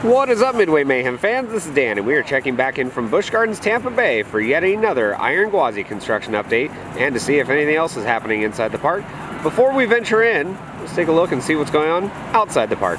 What is up, Midway Mayhem fans? This is Dan, and we are checking back in from Busch Gardens Tampa Bay for yet another Iron Gwazi construction update and to see if anything else is happening inside the park. Before we venture in, let's take a look and see what's going on outside the park.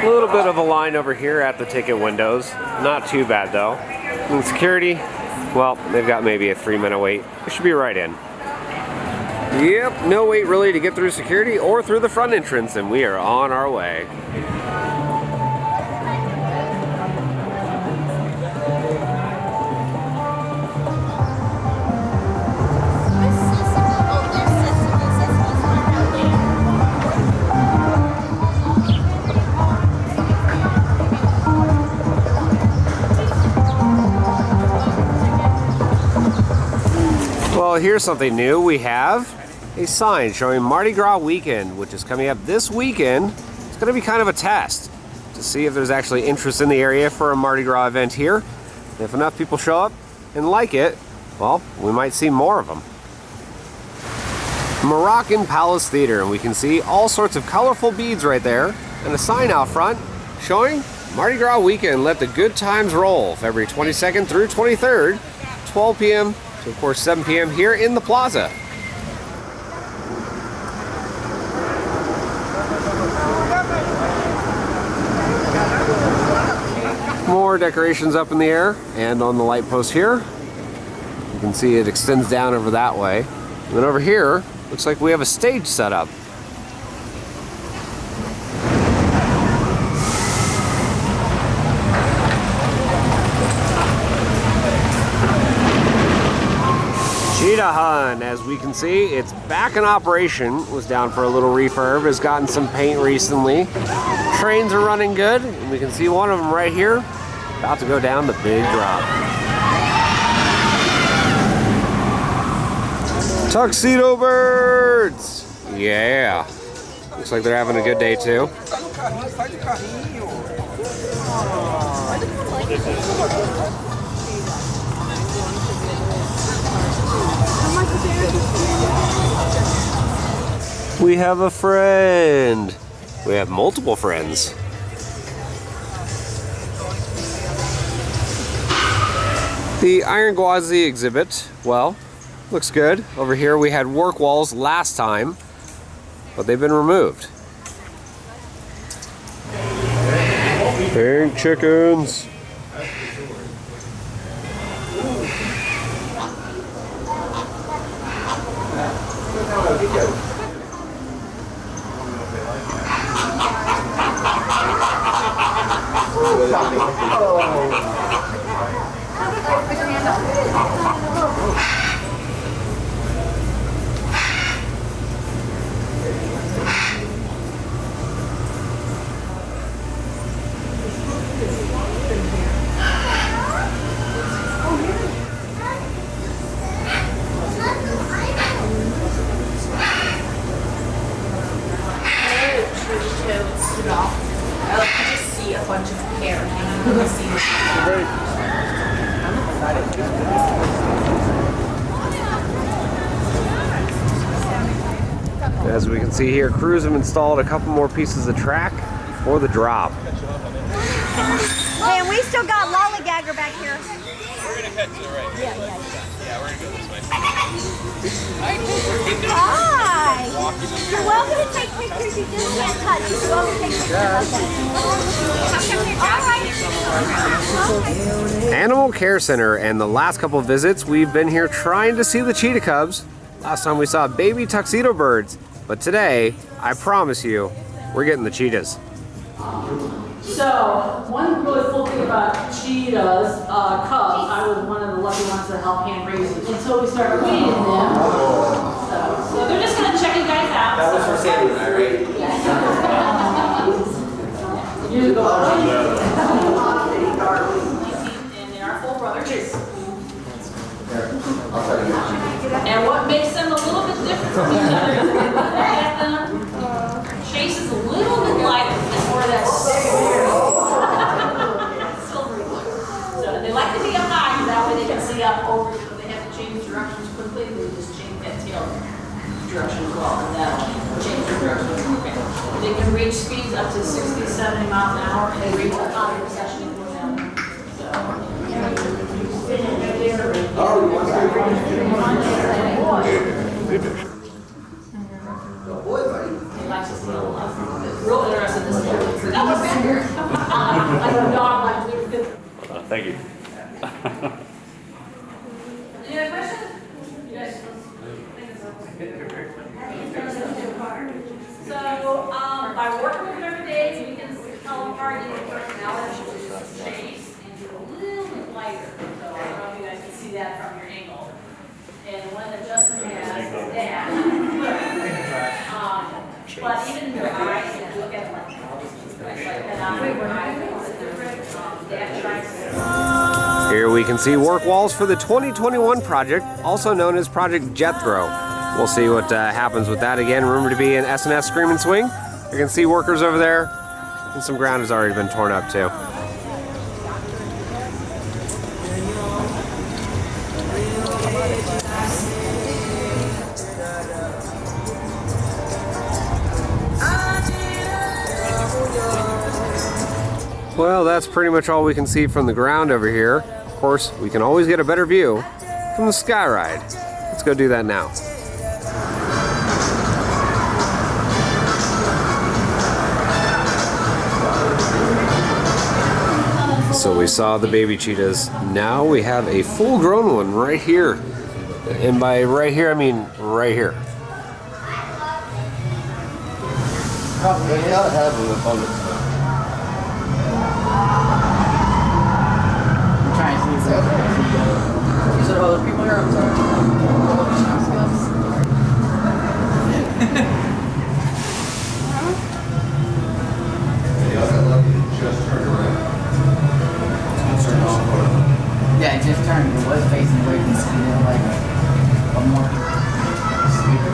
A little bit of a line over here at the ticket windows. Not too bad though. And security, well, they've got maybe a 3-minute wait. We should be right in. Yep, no wait really to get through security or through the front entrance, and we are on our way. Well, here's something new. We have a sign showing Mardi Gras weekend, which is coming up this weekend. It's going to be kind of a test to see if there's actually interest in the area for a Mardi Gras event here. And if enough people show up and like it, well, we might see more of them. Moroccan Palace Theater, and we can see all sorts of colorful beads right there and a sign out front showing Mardi Gras weekend. Let the good times roll, February 22nd through 23rd, 12 p.m. to, of course, 7 p.m. here in the plaza. More decorations up in the air and on the light post here. You can see it extends down over that way. And then over here, looks like we have a stage set up. Cheetah Hunt, as we can see, it's back in operation. Was down for a little refurb, has gotten some paint recently. Trains are running good, and we can see one of them right here, about to go down the big drop. Tuxedo birds! Yeah. Looks like they're having a good day too. We have a friend. We have multiple friends. The Iron Gwazi exhibit, well, looks good. Over here we had work walls last time, but they've been removed. Pink chickens. I like to just see a bunch of hair hanging from the ceiling. As we can see here, crews have installed a couple more pieces of track for the drop. Hey, and we still got Lollygagger back here. We're gonna cut to the right. Yeah. Yeah, we're gonna go this way. Hi. You're welcome to take pictures. You just can't touch. You're welcome to take pictures of that. Animal Care Center, and the last couple of visits, we've been here trying to see the cheetah cubs. Last time we saw baby tuxedo birds, but today, I promise you, we're getting the cheetahs. So, one really cool thing about cheetahs, cubs, I was one of the lucky ones that helped hand raise them until we started weeding them. So they're just gonna check you guys out. That was for Sam and I, right? Years ago, and they are full brothers. And what makes them a little bit different from each other is when you look at them, Chase is a little bit lighter than more of that silvery look. So they like to be up high because that way they can see up over, so they have to change directions quickly. They just change that tail direction as well, and that'll change the direction. They can reach speeds up to 60, 70 miles an hour, and they reach a higher recession and go down. He likes to see a lot. Real interested in this. That was back here. we can see work walls for the 2021 project, also known as Project Jethro. We'll see what happens with that. Again, remember to be an S&S Scream and Swing. You can see workers over there, and some ground has already been torn up too. Well, that's pretty much all we can see from the ground over here. Of course, we can always get a better view from the sky ride. Let's go do that now. So we saw the baby cheetahs. Now we have a full-grown one right here. And by right here, I mean right here. They gotta have an abundance. I'm trying to see if Is there other people here? I'm just turn around. Yeah, it just turned. It was facing away from the screen, like a more sleeper.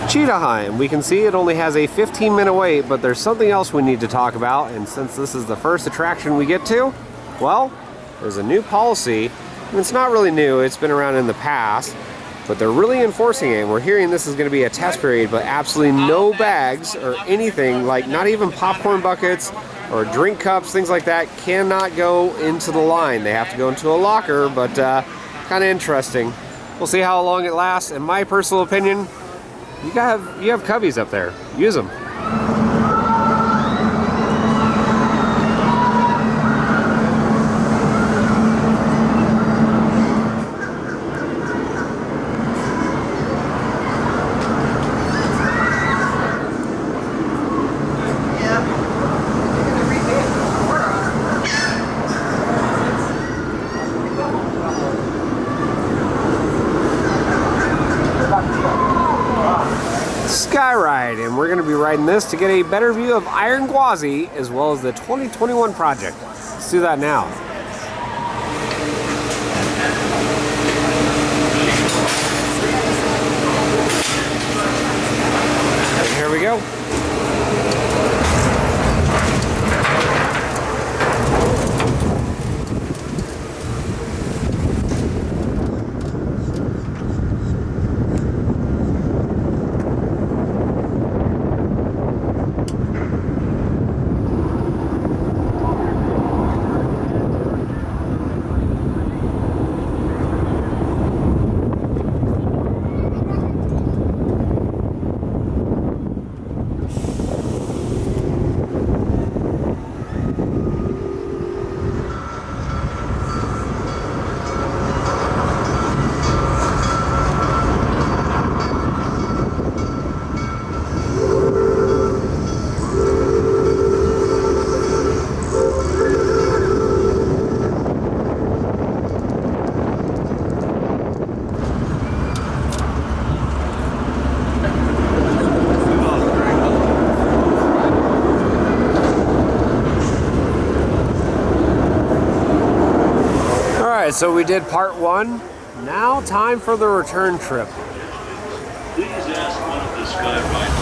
Cheetah Hunt. We can see it only has a 15-minute wait, but there's something else we need to talk about, and since this is the first attraction we get to, well, there's a new policy, and it's not really new, it's been around in the past, but they're really enforcing it, and we're hearing this is going to be a test period, but absolutely no bags or anything, like not even popcorn buckets or drink cups, things like that, cannot go into the line. They have to go into a locker, but kind of interesting. We'll see how long it lasts. In my personal opinion, you have cubbies up there. Use them. Sky Ride, and we're going to be riding this to get a better view of Iron Gwazi as well as the 2021 project. Let's do that now. Here we go. So we did part one. Now time for the return trip. Please ask one of the Sky Riders.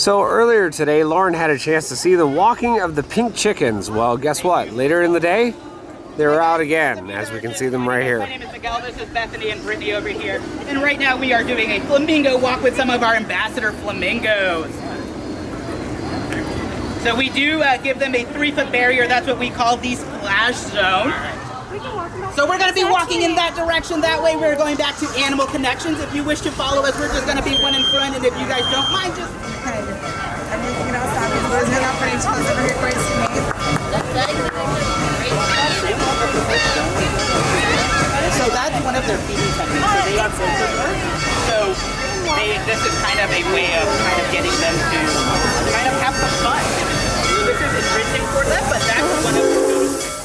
So earlier today, Lauren had a chance to see the walking of the pink chickens. Well, guess what? Later in the day, they're out again, as we can see them right here. My name is Miguel, this is Bethany and Brittany over here. And right now we are doing a flamingo walk with some of our ambassador flamingos. So we do give them a 3-foot barrier. That's what we call the splash zone. So we're going to be walking in that direction. That way we're going back to Animal Connections. If you wish to follow us, we're just going to be one in front. And if you guys don't mind, just... So that's one of their feeding techniques. So they are filtered. So this is kind of a way of kind of getting them to kind of have some fun. This is enriching for them, but that's one of the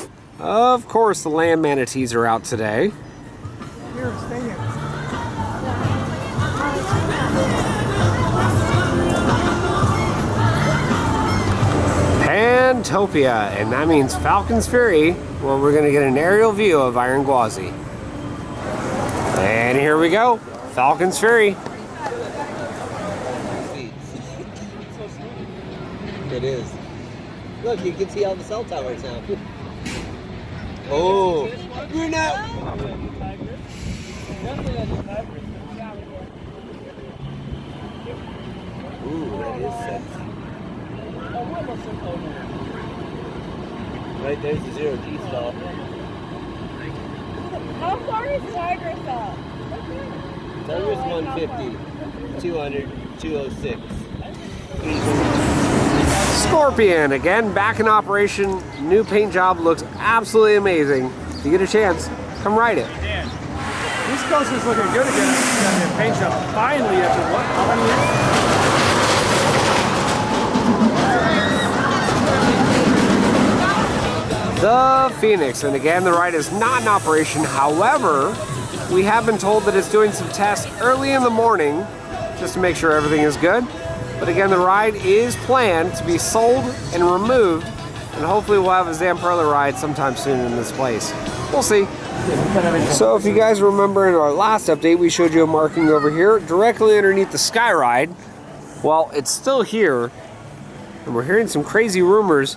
feeding. Of course, the land manatees are out today. Pantopia, and that means Falcon's Fury. Well, we're going to get an aerial view of Iron Gwazi. And here we go, Falcon's Fury. It is. Look, you can see all the cell towers now. Oh, we're not. Ooh, that is sexy. Right there's the 0G stall. How far is Tiger Stop? Tiger's 150, 200, 206. Scorpion, again, back in operation. New paint job looks absolutely amazing. If you get a chance, come ride it. East Coast is looking good again after the paint job. Finally, after what? How many years? The Phoenix, and again, the ride is not in operation. However, we have been told that it's doing some tests early in the morning just to make sure everything is good. But again, the ride is planned to be sold and removed, and hopefully we'll have a Zamperla ride sometime soon in this place. We'll see. So if you guys remember in our last update, we showed you a marking over here directly underneath the Sky Ride. Well, it's still here, and we're hearing some crazy rumors.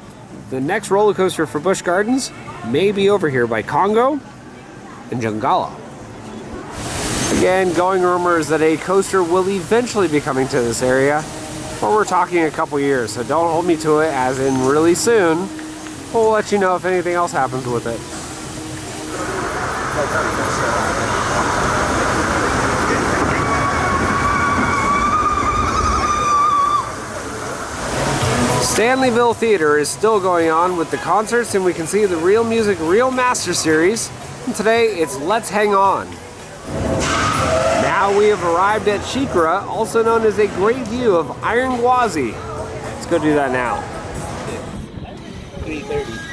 The next roller coaster for Busch Gardens may be over here by Congo and Jungala. Again, going rumors that a coaster will eventually be coming to this area. Well, we're talking a couple years, so don't hold me to it as in really soon. We'll let you know if anything else happens with it. Stanleyville Theater is still going on with the concerts, and we can see the Real Music, Real Master Series. And today it's Let's Hang On. Now we have arrived at Shikara, also known as a great view of Iron Gwazi. Let's go do that now. 3:30.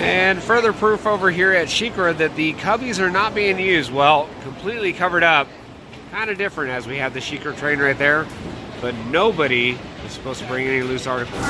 And further proof over here at Shikara that the cubbies are not being used. Well, completely covered up. Kind of different as we have the Shikara train right there. But nobody is supposed to bring any loose articles.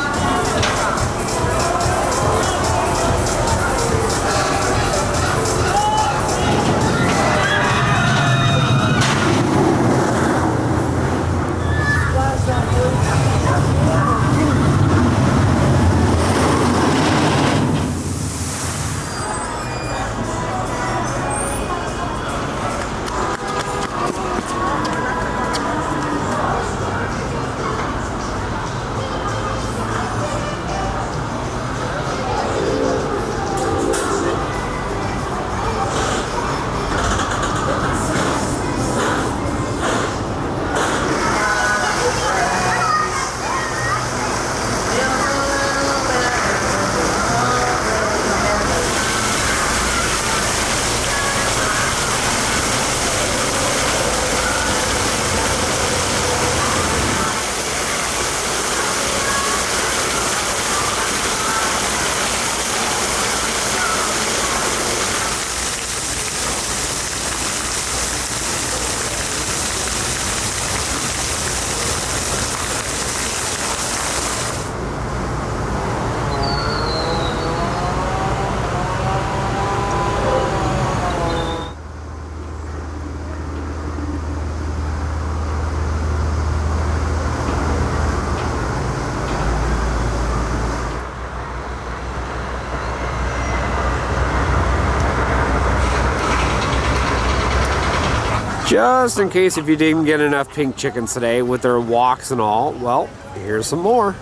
Just in case if you didn't get enough pink chickens today with their walks and all, well, here's some more.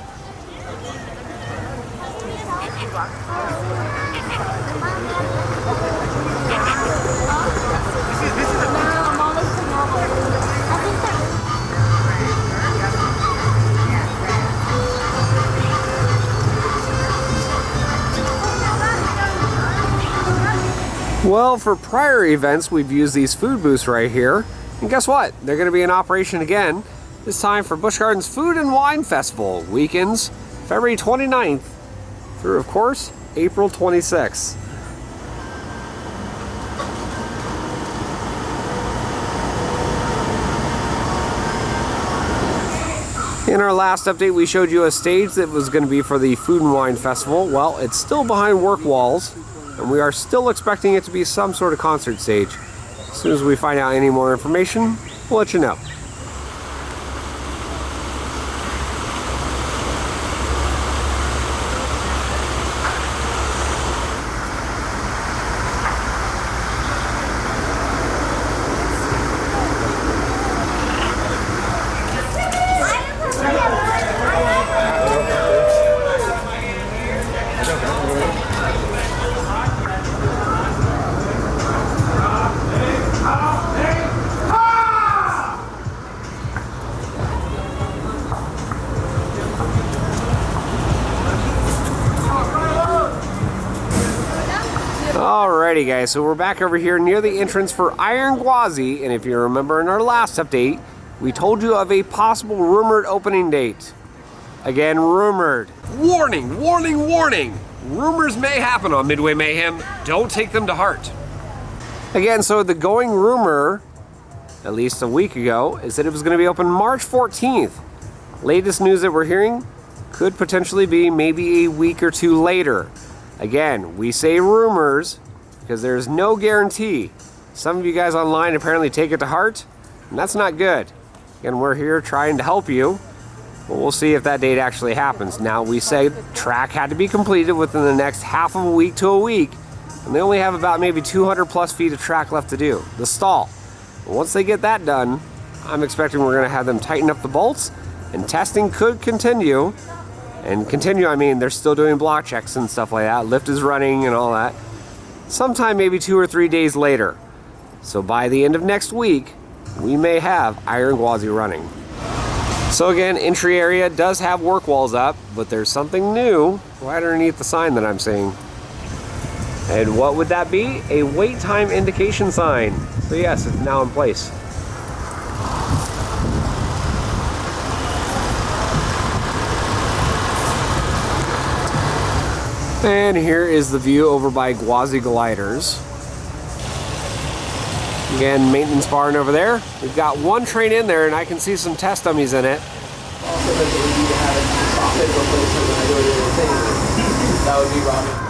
Well, for prior events, we've used these food booths right here. And guess what? They're going to be in operation again. This time for Busch Gardens Food and Wine Festival. Weekends, February 29th through, of course, April 26th. In our last update, we showed you a stage that was going to be for the Food and Wine Festival. Well, it's still behind work walls, and we are still expecting it to be some sort of concert stage. As soon as we find out any more information, we'll let you know. Alrighty guys, so we're back over here near the entrance for Iron Gwazi, and if you remember in our last update, we told you of a possible rumored opening date. Again, rumored. Warning, warning, warning! Rumors may happen on Midway Mayhem. Don't take them to heart. Again, so the going rumor, at least a week ago, is that it was going to be open March 14th. Latest news that we're hearing could potentially be maybe a week or two later. Again, we say rumors because there's no guarantee. Some of you guys online apparently take it to heart, and that's not good. Again, we're here trying to help you, but we'll see if that date actually happens. Now, we say track had to be completed within the next half of a week to a week, and they only have about maybe 200 plus feet of track left to do, the stall. But once they get that done, I'm expecting we're gonna have them tighten up the bolts, and testing could continue. And continue, I mean, they're still doing block checks and stuff like that. Lift is running and all that. Sometime maybe 2 or 3 days later. So by the end of next week, we may have Iron Gwazi running. So again, entry area does have work walls up, but there's something new right underneath the sign that I'm seeing. And what would that be? A wait time indication sign. So yes, it's now in place. And here is the view over by Gwazi Gliders. Again, maintenance barn over there. We've got one train in there and I can see some test dummies in it. That would be Robin.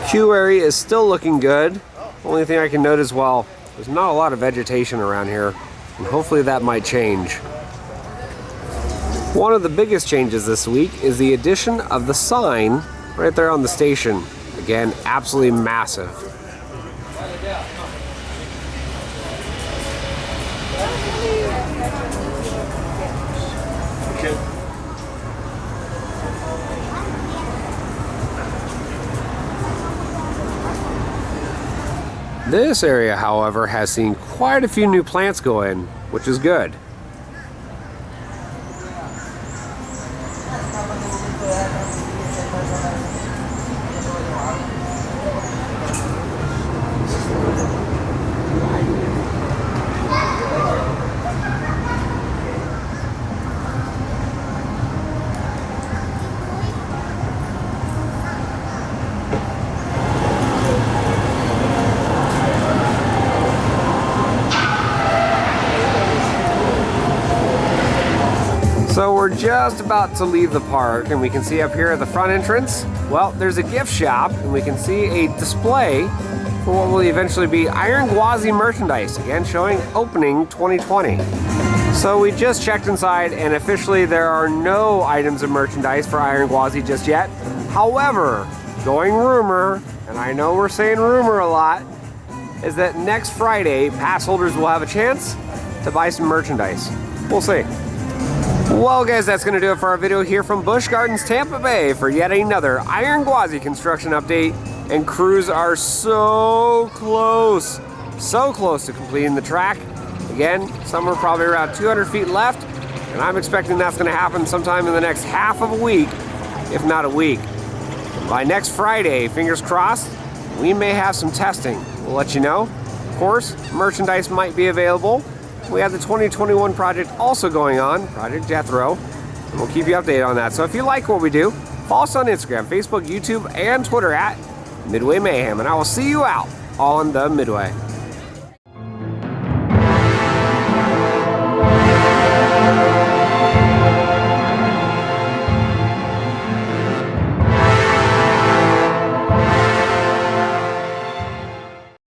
Queue area is still looking good. Only thing I can note as well, there's not a lot of vegetation around here, and hopefully that might change. One of the biggest changes this week is the addition of the sign right there on the station. Again, absolutely massive. This area, however, has seen quite a few new plants go in, which is good. So we're just about to leave the park, and we can see up here at the front entrance, well, there's a gift shop, and we can see a display for what will eventually be Iron Gwazi merchandise, again showing opening 2020. So we just checked inside, and officially there are no items of merchandise for Iron Gwazi just yet. However, going rumor, and I know we're saying rumor a lot, is that next Friday, pass holders will have a chance to buy some merchandise. We'll see. Well guys, that's going to do it for our video here from Busch Gardens Tampa Bay for yet another Iron Gwazi construction update. And crews are so close to completing the track. Again, some are probably around 200 feet left, and I'm expecting that's going to happen sometime in the next half of a week, if not a week. By next Friday, fingers crossed, we may have some testing. We'll let you know. Of course, merchandise might be available. We have the 2021 project also going on, Project Jethro, and we'll keep you updated on that. So if you like what we do, follow us on Instagram, Facebook, YouTube, and Twitter at Midway Mayhem, and I will see you out on the Midway.